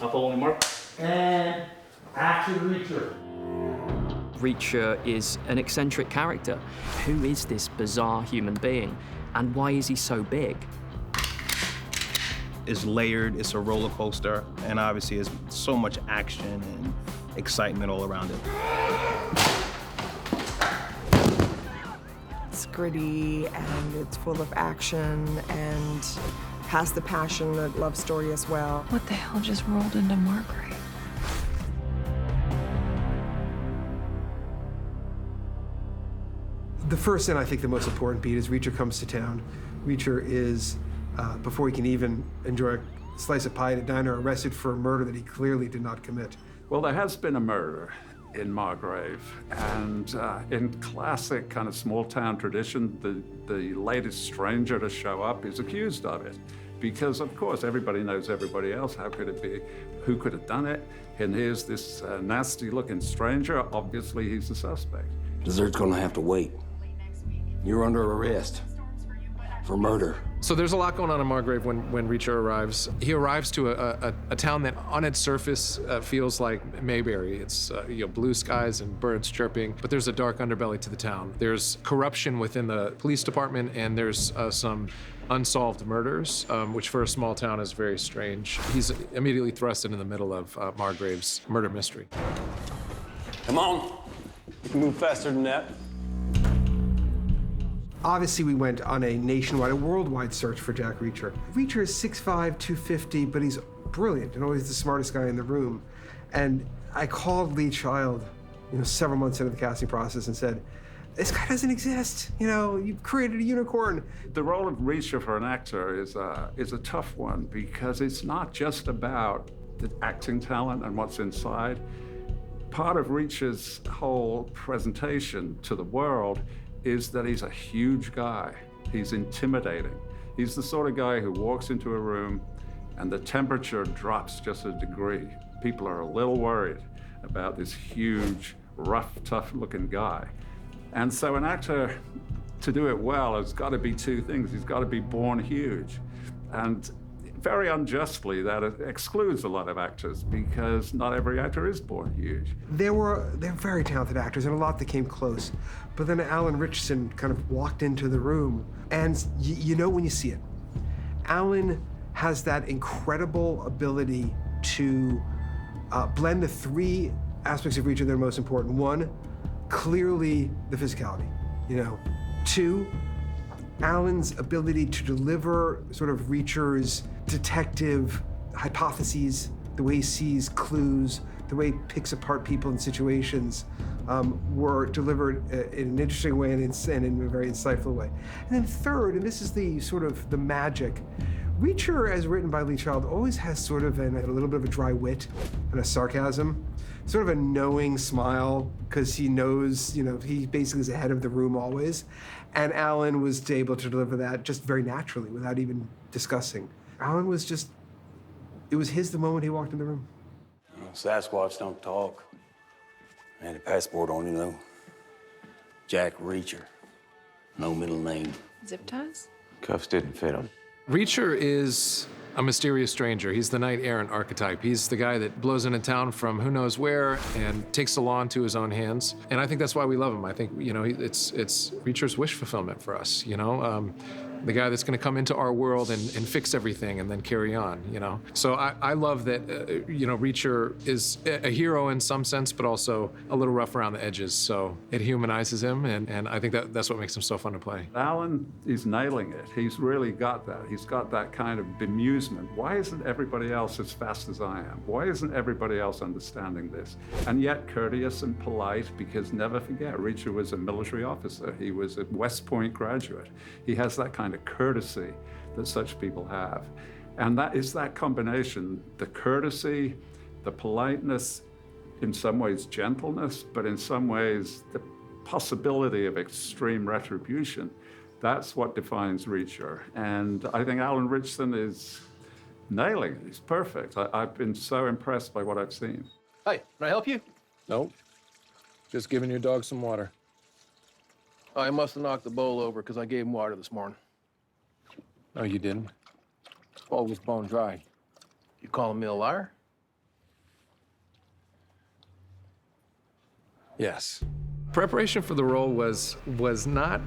Up only, Mark. And action, Reacher. Reacher is an eccentric character. Who is this bizarre human being, and why is he so big? It's layered, it's a roller coaster, and obviously there's so much action and excitement all around it. It's gritty and it's full of action and has the passionate love story as well. What the hell just rolled into Margrave? The first and I think the most important beat is Reacher comes to town. Reacher is, before he can even enjoy a slice of pie at a diner, arrested for a murder that he clearly did not commit. Well, there has been a murder in Margrave, and in classic kind of small-town tradition, the latest stranger to show up is accused of it. Because, of course, everybody knows everybody else. How could it be? Who could have done it? And here's this nasty-looking stranger. Obviously, he's the suspect. Desert's gonna have to wait. You're under arrest for murder. So there's a lot going on in Margrave when Reacher arrives. He arrives to a town that on its surface feels like Mayberry. It's blue skies and birds chirping, but there's a dark underbelly to the town. There's corruption within the police department, and there's some unsolved murders, which for a small town is very strange. He's immediately thrust into the middle of Margrave's murder mystery. Come on. You can move faster than that. Obviously, we went on a nationwide, a worldwide search for Jack Reacher. Reacher is 6'5", 250, but he's brilliant and always the smartest guy in the room. And I called Lee Child, several months into the casting process and said, this guy doesn't exist. You've created a unicorn. The role of Reacher for an actor is a tough one because it's not just about the acting talent and what's inside. Part of Reacher's whole presentation to the world is that he's a huge guy. He's intimidating. He's the sort of guy who walks into a room and the temperature drops just a degree. People are a little worried about this huge, rough, tough-looking guy. And so an actor, to do it well, has got to be two things. He's got to be born huge. And very unjustly, that excludes a lot of actors because not every actor is born huge. They're very talented actors and a lot that came close. But then Alan Ritchson kind of walked into the room and you know when you see it. Alan has that incredible ability to blend the three aspects of Reacher that are most important. One, clearly the physicality, Two, Alan's ability to deliver sort of Reacher's detective hypotheses, the way he sees clues, the way he picks apart people and situations, were delivered in an interesting way and in a very insightful way. And then third, and this is the sort of the magic, Reacher, as written by Lee Child, always has sort of a little bit of a dry wit and a sarcasm, sort of a knowing smile, because he knows, he basically is ahead of the room always. And Alan was able to deliver that just very naturally without even discussing. Alan was just, it was the moment he walked in the room. Sasquatch don't talk. I had a passport on, Jack Reacher. No middle name. Zip ties? Cuffs didn't fit him. Reacher is a mysterious stranger. He's the knight-errant archetype. He's the guy that blows into town from who knows where and takes the law into his own hands. And I think that's why we love him. I think, it's Reacher's wish fulfillment for us, the guy that's going to come into our world and fix everything and then carry on, So I love that, Reacher is a hero in some sense, but also a little rough around the edges. So it humanizes him, and I think that's what makes him so fun to play. Alan is nailing it. He's really got that. He's got that kind of bemusement. Why isn't everybody else as fast as I am? Why isn't everybody else understanding this? And yet courteous and polite, because never forget, Reacher was a military officer. He was a West Point graduate. He has that kind of courtesy that such people have. And that is that combination, the courtesy, the politeness, in some ways gentleness, but in some ways the possibility of extreme retribution. That's what defines Reacher. And I think Alan Ritchson is nailing it. He's perfect. I've been so impressed by what I've seen. Hi, can I help you? Nope. Just giving your dog some water. I must have knocked the bowl over because I gave him water this morning. No, you didn't. Bowl was bone dry. You calling me a liar? Yes. Preparation for the role was not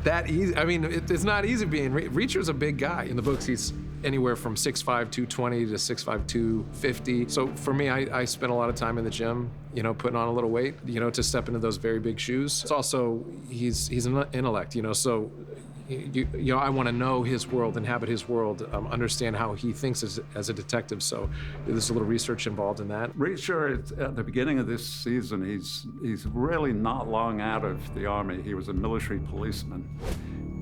that easy. I mean, it's not easy being Reacher's a big guy. In the books, he's anywhere from 6'5", 220 to 6'5", 250. So for me, I spent a lot of time in the gym, you know, putting on a little weight, you know, to step into those very big shoes. It's also, he's an intellect, you know, so you know, I want to know his world, inhabit his world, understand how he thinks as a detective. So there's a little research involved in that. Reacher, at the beginning of this season, he's really not long out of the Army. He was a military policeman.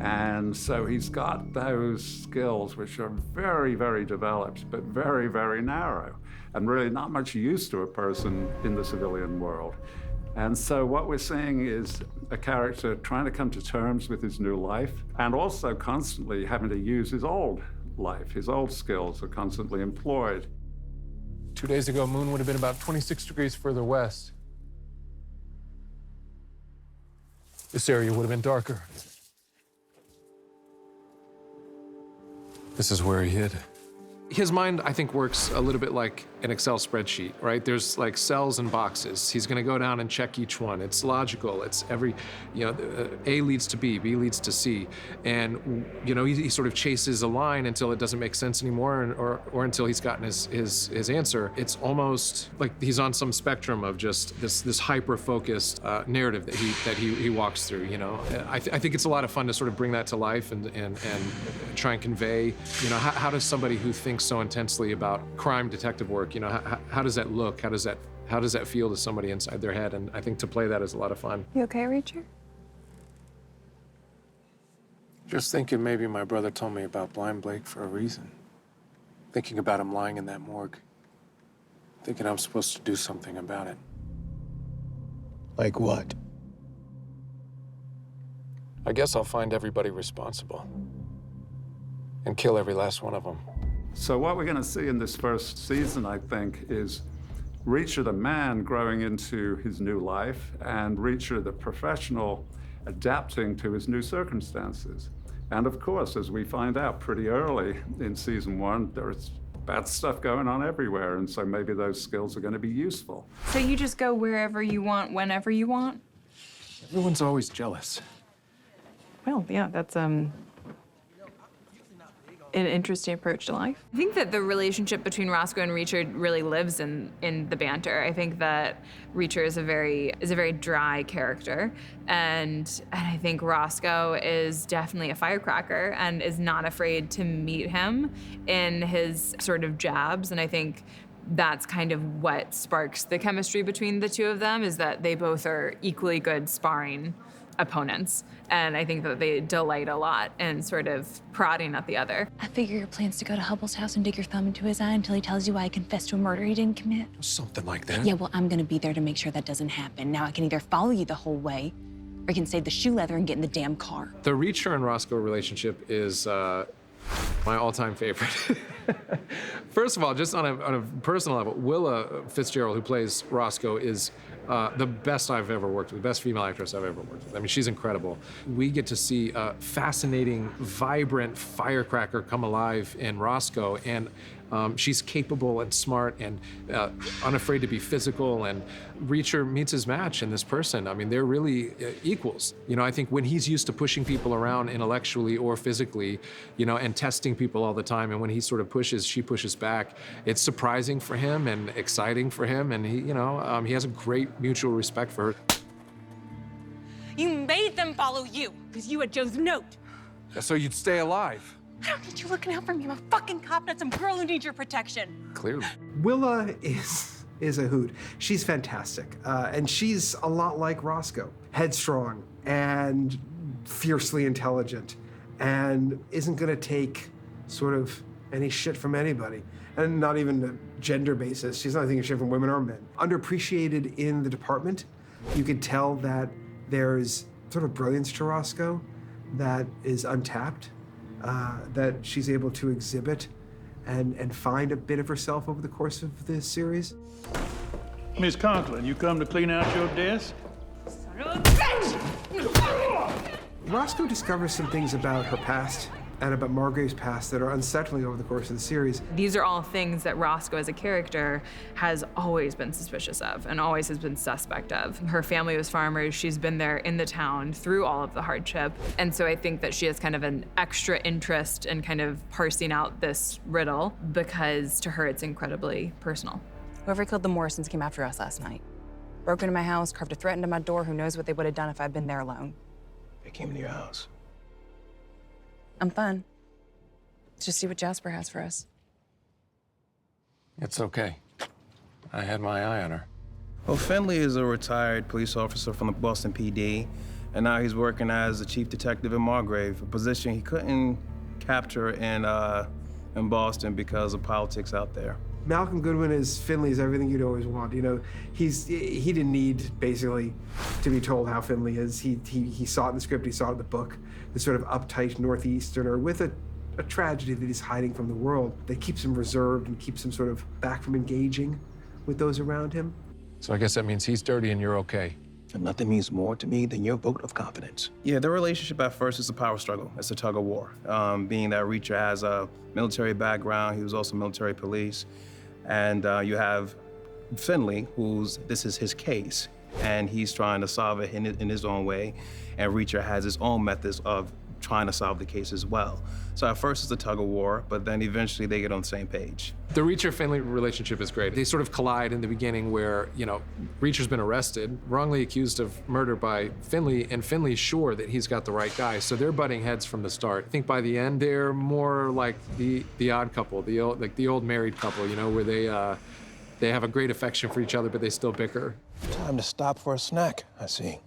And so he's got those skills which are very, very developed, but very, very narrow, and really not much use to a person in the civilian world. And so what we're seeing is a character trying to come to terms with his new life, and also constantly having to use his old life. His old skills are constantly employed. 2 days ago, moon would have been about 26 degrees further west. This area would have been darker. This is where he hid. His mind, I think, works a little bit like an Excel spreadsheet, right? There's like cells and boxes. He's gonna go down and check each one. It's logical. It's every, you know, A leads to B leads to C. And, you know, he sort of chases a line until it doesn't make sense anymore, or until he's gotten his answer. It's almost like he's on some spectrum of just this hyper-focused narrative that he walks through, you know? I think it's a lot of fun to sort of bring that to life and try and convey, you know, how does somebody who thinks so intensely about crime detective work, you know, how does that look? How does that feel to somebody inside their head? And I think to play that is a lot of fun. You okay, Reacher? Just thinking maybe my brother told me about Blind Blake for a reason. Thinking about him lying in that morgue. Thinking I'm supposed to do something about it. Like what? I guess I'll find everybody responsible. And kill every last one of them. So what we're going to see in this first season, I think, is Reacher the man growing into his new life, and Reacher the professional adapting to his new circumstances. And of course, as we find out pretty early in season 1, there's bad stuff going on everywhere, and so maybe those skills are going to be useful. So you just go wherever you want, whenever you want? Everyone's always jealous. Well, yeah, that's an interesting approach to life. I think that the relationship between Roscoe and Reacher really lives in the banter. I think that Reacher is a very dry character, and I think Roscoe is definitely a firecracker and is not afraid to meet him in his sort of jabs. And I think that's kind of what sparks the chemistry between the two of them, is that they both are equally good sparring opponents. And I think that they delight a lot in sort of prodding at the other. I figure your plan's to go to Hubble's house and dig your thumb into his eye until he tells you why he confessed to a murder he didn't commit. Something like that. Yeah, well, I'm gonna be there to make sure that doesn't happen. Now I can either follow you the whole way, or I can save the shoe leather and get in the damn car. The Reacher and Roscoe relationship is my all-time favorite. First of all, just on a personal level, Willa Fitzgerald, who plays Roscoe, is the best I've ever worked with, the best female actress I've ever worked with. I mean, she's incredible. We get to see a fascinating, vibrant firecracker come alive in Roscoe, and she's capable and smart and unafraid to be physical, and Reacher meets his match in this person. I mean, they're really equals. You know, I think when he's used to pushing people around intellectually or physically, you know, and testing people all the time, and when he sort of pushes, she pushes back, it's surprising for him and exciting for him, and he, you know, he has a great mutual respect for her. You made them follow you, because you had Joe's note. So you'd stay alive. I don't need you looking out for me. I'm a fucking cop, not some girl who needs your protection. Clearly. Willa is a hoot. She's fantastic. And she's a lot like Roscoe. Headstrong and fiercely intelligent, and isn't gonna take sort of any shit from anybody. And not even a gender basis. She's not taking shit from women or men. Underappreciated in the department. You could tell that there's sort of brilliance to Roscoe that is untapped, that she's able to exhibit and find a bit of herself over the course of this series. Miss Conklin, you come to clean out your desk? Roscoe discovers some things about her past and about Margrave's past that are unsettling over the course of the series. These are all things that Roscoe as a character has always been suspicious of and always has been suspect of. Her family was farmers. She's been there in the town through all of the hardship. And so I think that she has kind of an extra interest in kind of parsing out this riddle because to her it's incredibly personal. Whoever killed the Morrisons came after us last night. Broke into my house, carved a threat into my door. Who knows what they would have done if I'd been there alone. They came into your house. I'm fine. Let's just see what Jasper has for us. It's okay. I had my eye on her. Well, Finley is a retired police officer from the Boston PD, and now he's working as the chief detective in Margrave, a position he couldn't capture in Boston because of politics out there. Malcolm Goodwin as Finley is everything you'd always want. You know, he didn't need basically to be told how Finley is. He saw it in the script, he saw it in the book. The sort of uptight Northeasterner with a tragedy that he's hiding from the world that keeps him reserved and keeps him sort of back from engaging with those around him. So I guess that means he's dirty and you're okay. And nothing means more to me than your vote of confidence. Yeah, their relationship at first is a power struggle. It's a tug of war. Being that Reacher has a military background, he was also military police. And you have Finley, this is his case, and he's trying to solve it in his own way. And Reacher has his own methods of trying to solve the case as well. So at first it's a tug of war, but then eventually they get on the same page. The Reacher-Finley relationship is great. They sort of collide in the beginning where, you know, Reacher's been arrested, wrongly accused of murder by Finley, and Finley's sure that he's got the right guy. So they're butting heads from the start. I think by the end, they're more like the odd couple, the old married couple, you know, where they have a great affection for each other, but they still bicker. Time to stop for a snack, I see.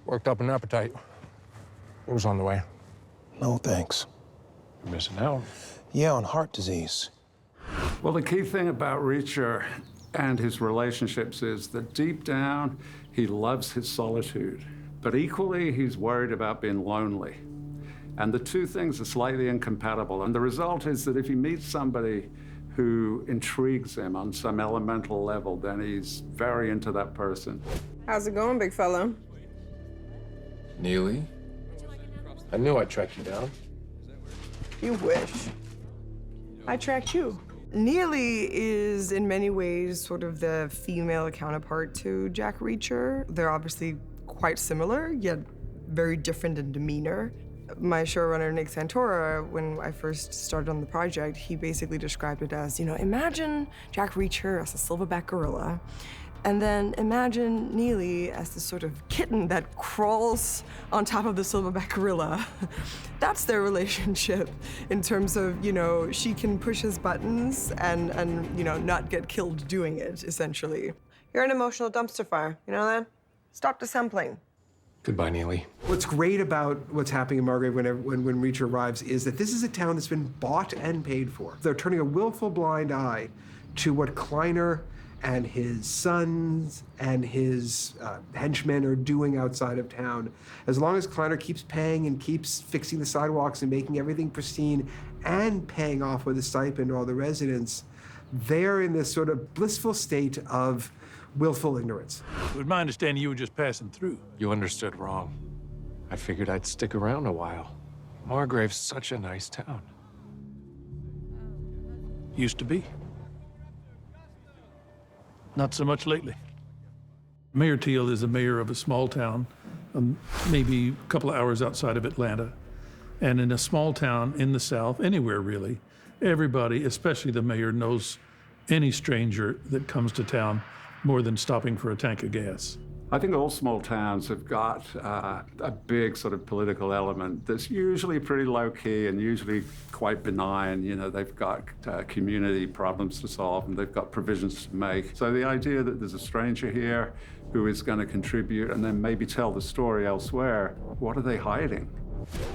Worked up an appetite. It was on the way. No, thanks. You're missing out. Yeah, on heart disease. Well, the key thing about Reacher and his relationships is that deep down, he loves his solitude, but equally, he's worried about being lonely. And the two things are slightly incompatible. And the result is that if he meets somebody who intrigues him on some elemental level, then he's very into that person. How's it going, big fella? Neely? I knew I'd track you down. You wish. I tracked you. Neely is, in many ways, sort of the female counterpart to Jack Reacher. They're obviously quite similar, yet very different in demeanor. My showrunner, Nick Santora, when I first started on the project, he basically described it as, you know, imagine Jack Reacher as a silverback gorilla, and then imagine Neely as this sort of kitten that crawls on top of the silverback gorilla. That's their relationship in terms of, you know, she can push his buttons and you know, not get killed doing it, essentially. You're an emotional dumpster fire, you know that? Stop dissembling. Goodbye, Neely. What's great about what's happening in Margrave when Reacher arrives is that this is a town that's been bought and paid for. They're turning a willful blind eye to what Kleiner and his sons and his henchmen are doing outside of town. As long as Kleiner keeps paying and keeps fixing the sidewalks and making everything pristine and paying off with a stipend all the residents, they're in this sort of blissful state of willful ignorance. It was my understanding you were just passing through. You understood wrong. I figured I'd stick around a while. Margrave's such a nice town. Used to be. Not so much lately. Mayor Teal is the mayor of a small town, maybe a couple of hours outside of Atlanta. And in a small town in the South, anywhere really, everybody, especially the mayor, knows any stranger that comes to town more than stopping for a tank of gas. I think all small towns have got a big sort of political element that's usually pretty low-key and usually quite benign. You know, they've got community problems to solve and they've got provisions to make. So the idea that there's a stranger here who is going to contribute and then maybe tell the story elsewhere, what are they hiding?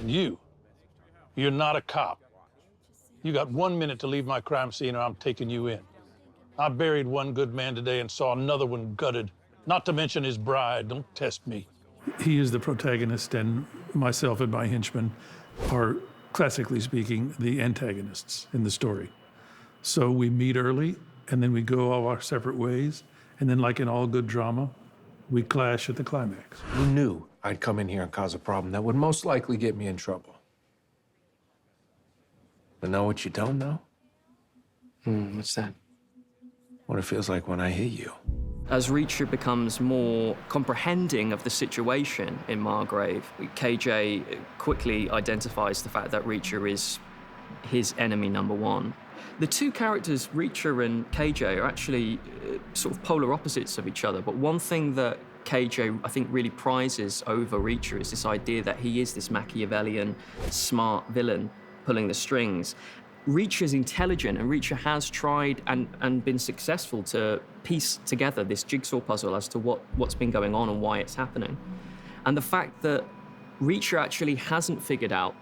You're not a cop. You got 1 minute to leave my crime scene or I'm taking you in. I buried one good man today and saw another one gutted. Not to mention his bride. Don't test me. He is the protagonist, and myself and my henchmen are, classically speaking, the antagonists in the story. So we meet early, and then we go all our separate ways, and then, like in all good drama, we clash at the climax. You knew I'd come in here and cause a problem that would most likely get me in trouble. But know what you don't know? What's that? What it feels like when I hit you. As Reacher becomes more comprehending of the situation in Margrave, KJ quickly identifies the fact that Reacher is his enemy number one. The two characters, Reacher and KJ, are actually sort of polar opposites of each other, but one thing that KJ, I think, really prizes over Reacher is this idea that he is this Machiavellian, smart villain pulling the strings. Reacher's intelligent, and Reacher has tried and been successful to piece together this jigsaw puzzle as to what's been going on and why it's happening. And the fact that Reacher actually hasn't figured out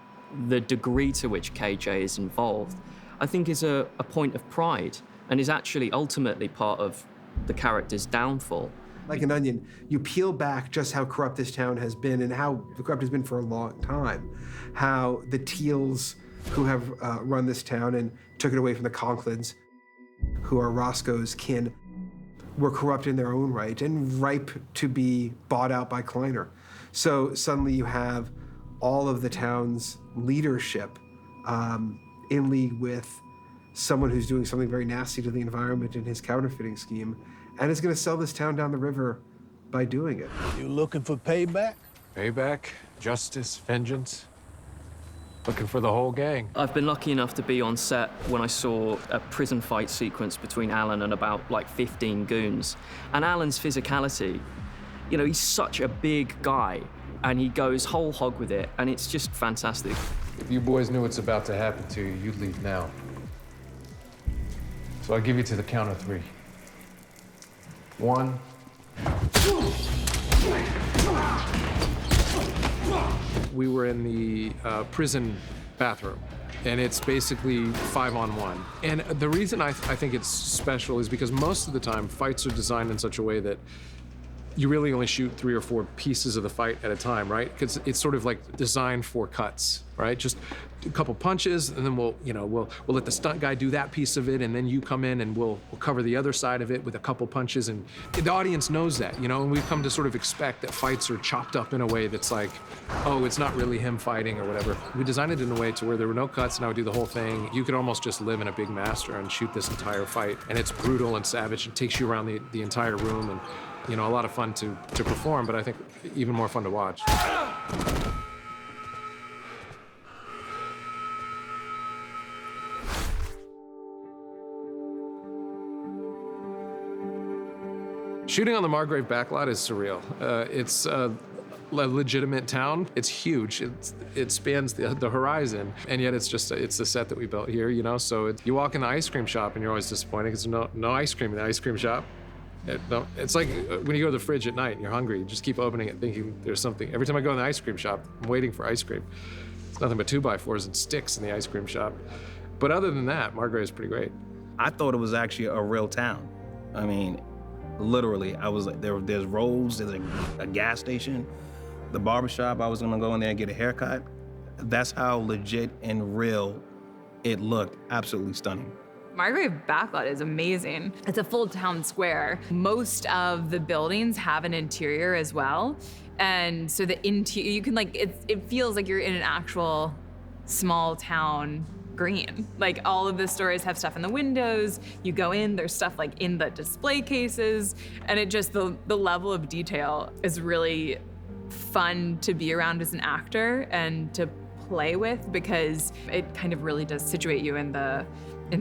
the degree to which KJ is involved, I think is a point of pride and is actually ultimately part of the character's downfall. Like an onion, you peel back just how corrupt this town has been and how corrupt it's been for a long time. How the Teals, who have run this town and took it away from the Conklins, who are Roscoe's kin, were corrupt in their own right and ripe to be bought out by Kleiner. So suddenly you have all of the town's leadership in league with someone who's doing something very nasty to the environment in his counterfeiting scheme, and is going to sell this town down the river by doing it. You looking for payback? Payback, justice, vengeance. Looking for the whole gang. I've been lucky enough to be on set when I saw a prison fight sequence between Alan and about like 15 goons. And Alan's physicality, you know, he's such a big guy and he goes whole hog with it, and it's just fantastic. If you boys knew what's about to happen to you, you'd leave now. So I'll give you to the count of 3. 1. We were in the prison bathroom, and it's basically 5-on-1. And the reason I think it's special is because most of the time, fights are designed in such a way that you really only shoot 3 or 4 pieces of the fight at a time, right? Because it's sort of like designed for cuts, right? Just a couple punches, and then we'll let the stunt guy do that piece of it, and then you come in and we'll cover the other side of it with a couple punches, and the audience knows that, you know, and we've come to sort of expect that fights are chopped up in a way that's like, oh, it's not really him fighting or whatever. We designed it in a way to where there were no cuts, and I would do the whole thing. You could almost just live in a big master and shoot this entire fight, and it's brutal and savage. It takes you around the entire room, and you know, a lot of fun to perform, but I think even more fun to watch. Shooting on the Margrave backlot is surreal. It's a legitimate town. It's huge. It spans the horizon, and yet it's the set that we built here, you know? So you walk in the ice cream shop and you're always disappointed because there's no ice cream in the ice cream shop. It's like when you go to the fridge at night and you're hungry, you just keep opening it thinking there's something. Every time I go in the ice cream shop, I'm waiting for ice cream. It's nothing but 2x4s and sticks in the ice cream shop. But other than that, Margrave is pretty great. I thought it was actually a real town. I mean, literally, I was like, there's roads, there's a gas station, the barbershop, I was gonna go in there and get a haircut. That's how legit and real it looked. Absolutely stunning. Margrave backlot is amazing. It's a full town square. Most of the buildings have an interior as well. And so the interior, you can it feels like you're in an actual small town green. Like all of the stores have stuff in the windows. You go in, there's stuff like in the display cases. And it just, the level of detail is really fun to be around as an actor and to play with, because it kind of really does situate you in the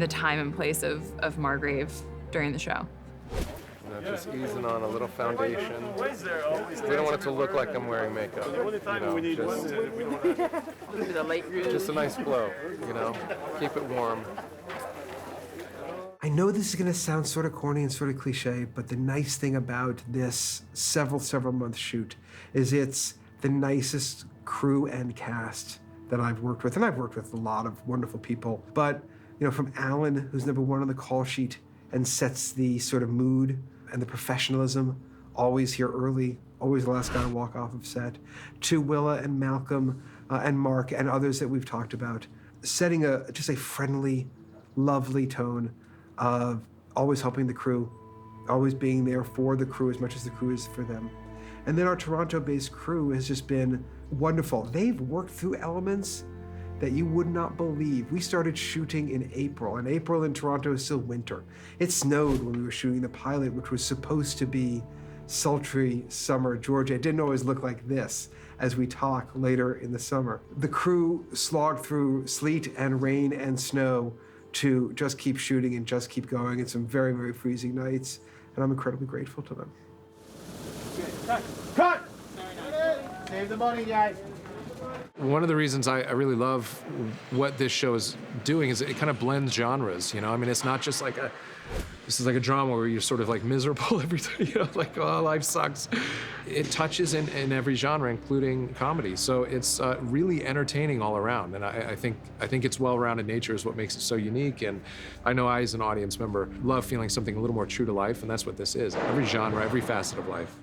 time and place of Margrave during the show. Just easing on a little foundation. We don't want it to look like I'm wearing makeup. You know, just a nice glow, you know? Keep it warm. I know this is gonna sound sort of corny and sort of cliche, but the nice thing about this several month shoot is it's the nicest crew and cast that I've worked with. And I've worked with a lot of wonderful people, but you know, from Alan, who's number 1 on the call sheet and sets the sort of mood and the professionalism, always here early, always the last guy to walk off of set, to Willa and Malcolm and Mark and others that we've talked about, setting just a friendly, lovely tone of always helping the crew, always being there for the crew as much as the crew is for them. And then our Toronto-based crew has just been wonderful. They've worked through elements that you would not believe. We started shooting in April, and April in Toronto is still winter. It snowed when we were shooting the pilot, which was supposed to be sultry summer Georgia. It didn't always look like this as we talk later in the summer. The crew slogged through sleet and rain and snow to just keep shooting and just keep going in some very, very freezing nights, and I'm incredibly grateful to them. Cut! Save the money, guys. One of the reasons I really love what this show is doing is it kind of blends genres, you know? I mean, it's not just like this is like a drama where you're sort of like miserable every day, you know, like, oh, life sucks. It touches in every genre, including comedy. So it's really entertaining all around. And I think its well-rounded nature is what makes it so unique. And I know I, as an audience member, love feeling something a little more true to life, and that's what this is. Every genre, every facet of life.